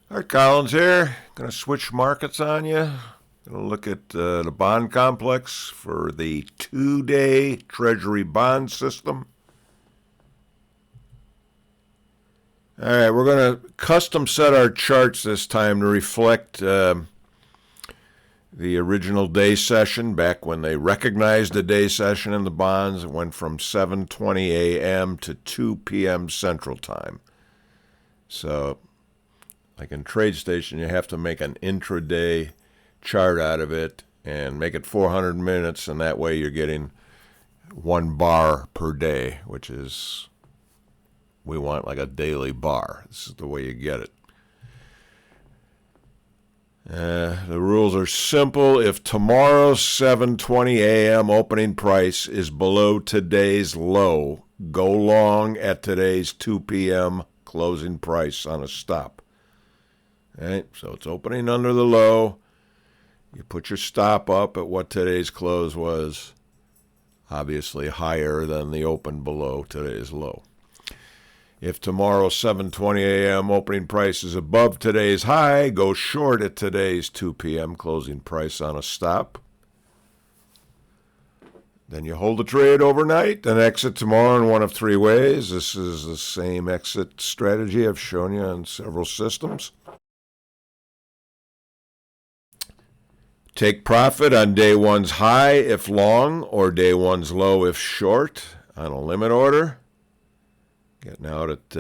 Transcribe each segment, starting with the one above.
Art Collins here. Going to switch markets on you. Going to look at the bond complex for the 2-day Treasury bond system. All right, we're going to custom set our charts this time to reflect the original day session back when they recognized the day session in the bonds. It went from 7:20 a.m. to 2 p.m. Central Time. So like in TradeStation, you have to make an intraday chart out of it and make it 400 minutes, and that way you're getting 1 bar per day, which is, we want like a daily bar. This is the way you get it. The rules are simple. If tomorrow's 7:20 a.m. opening price is below today's low, go long at today's 2 p.m. closing price on a stop. Right, so it's opening under the low. You put your stop up at what today's close was, obviously higher than the open below today's low. If tomorrow's 7:20 a.m. opening price is above today's high, go short at today's 2 p.m. closing price on a stop. Then you hold the trade overnight and exit tomorrow in one of 3 ways. This is the same exit strategy I've shown you on several systems. Take profit on day one's high if long, or day one's low if short on a limit order. Getting out at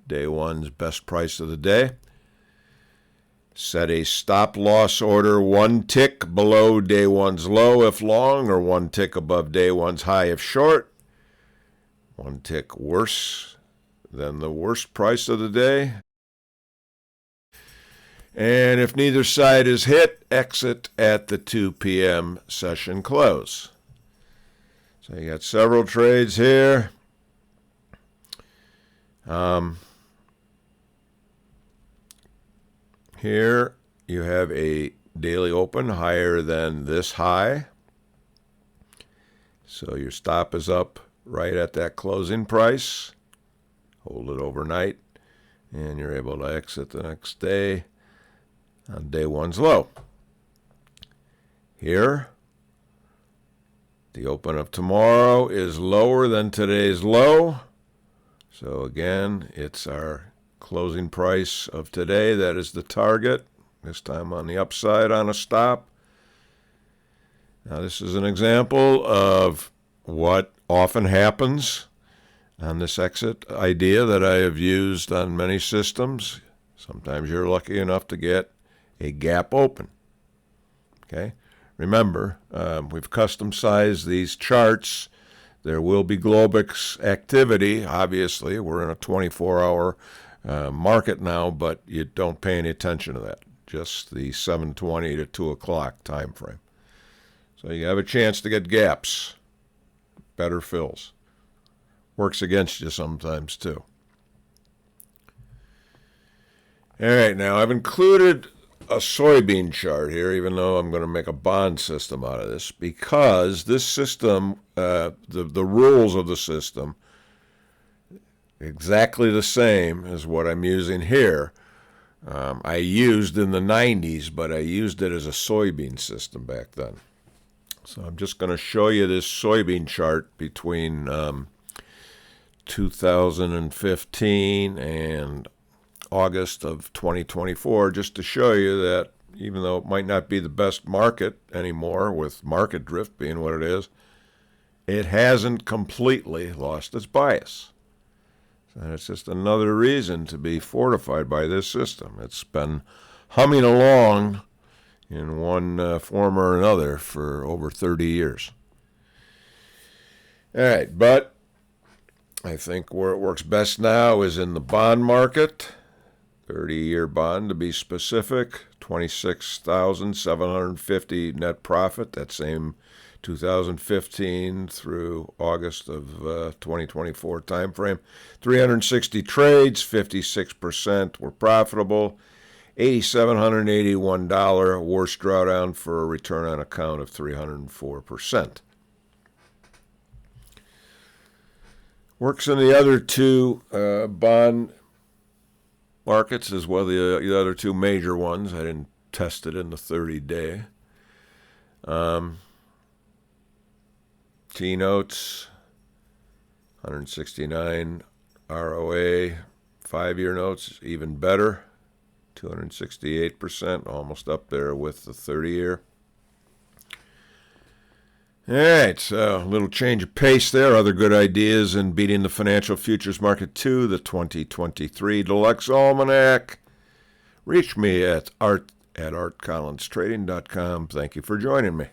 day one's best price of the day. Set a stop loss order 1 tick below day one's low if long, or 1 tick above day one's high if short. 1 tick worse than the worst price of the day. And if neither side is hit, exit at the 2 p.m. session close. So you got several trades here. Here you have a daily open higher than this high. So your stop is up right at that closing price. Hold it overnight, and you're able to exit the next day on day one's low. Here, the open of tomorrow is lower than today's low. So again, it's our closing price of today that is the target, this time on the upside on a stop. Now this is an example of what often happens on this exit idea that I have used on many systems. Sometimes you're lucky enough to get a gap open. Okay, remember, we've custom sized these charts. There will be Globex activity. Obviously, we're in a 24-hour market now, but you don't pay any attention to that. Just the 7:20 to 2 o'clock time frame. So you have a chance to get gaps, better fills. Works against you sometimes too. All right, now I've included a soybean chart here, even though I'm going to make a bond system out of this, because this system, the rules of the system, exactly the same as what I'm using here. I used in the 90s, but I used it as a soybean system back then. So I'm just going to show you this soybean chart between 2015 and August of 2024, just to show you that even though it might not be the best market anymore, with market drift being what it is, it hasn't completely lost its bias. And it's just another reason to be fortified by this system. It's been humming along in one form or another for over 30 years. All right, but I think where it works best now is in the bond market. 30-year bond to be specific, $26,750 net profit. That same 2015 through August of 2024 timeframe. 360 trades, 56% were profitable. $8,781 worst drawdown for a return on account of 304%. Works in the other two bond markets as well, the other two major ones. I didn't test it in the 30-day. T-notes, 169 ROA. 5-year notes, even better, 268%, almost up there with the 30-year. All right, so a little change of pace there. Other good ideas in beating the financial futures market too. The 2023 Deluxe Almanac. Reach me at art@artcollinstrading.com. Thank you for joining me.